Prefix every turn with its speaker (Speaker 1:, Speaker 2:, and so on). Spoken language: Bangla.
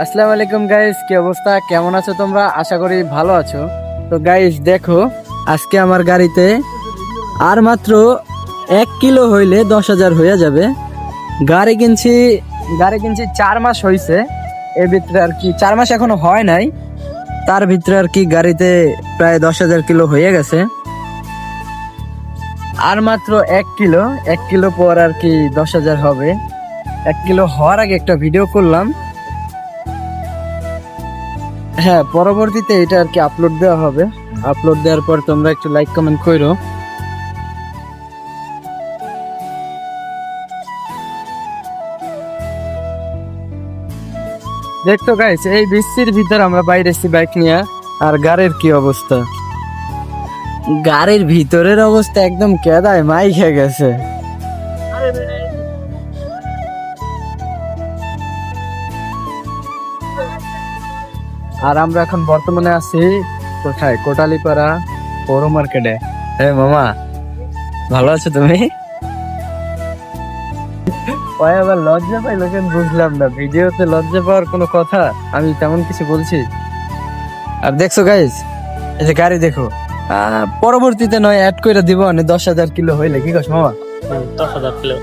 Speaker 1: আসসালামু আলাইকুম গাইস, কি অবস্থা? কেমন আছো তোমরা? আশা করি ভালো আছো। তো গাইস দেখো, আজকে আমার গাড়িতে আর মাত্র 1 কিলো হইলে 10,000 হয়ে যাবে। গাড়ি কিনছি 4 মাস হয়েছে। এর ভিতরে আর কি 4 মাস এখনো হয় নাই, তার ভিতরে আর কি গাড়িতে প্রায় 10,000 কিলো হয়ে গেছে। আর মাত্র 1 কিলো, 1 কিলো পর আর কি 10,000 হবে। 1 কিলো হওয়ার আগে একটা ভিডিও করলাম। হ্যাঁ, পরবর্তীতে এটা আর কি আপলোড দেওয়া হবে। আপলোড দেওয়ার পর তোমরা একটু লাইক কমেন্ট করো। দেখতো গাইস, এই বৃষ্টির ভিতর আমরা বাইরে এসেছি বাইক নিয়ে, আর গাড়ির কি অবস্থা! গাড়ির ভিতরের অবস্থা একদম কেদায় মাই খেয়ে গেছে। আর আমরা এখন বর্তমানে আছি কোথায়? কোটালীপাড়া পৌর মার্কেটে। হ্যাঁ মামা, ভালো আছো তুমি? ওই আবার লজ্জা পাইলো কেন বুঝলাম না। ভিডিওতে লজ্জা পাওয়ার কোনো কথা? আমি তেমন কিছু বলছি? আর দেখছো গাইস, এই যে গাড়ি দেখো, পরবর্তীতে নয় অ্যাড করে দিব, 10,000 কিলো হইলে। কি কস মামা?
Speaker 2: 10,000 কিলো।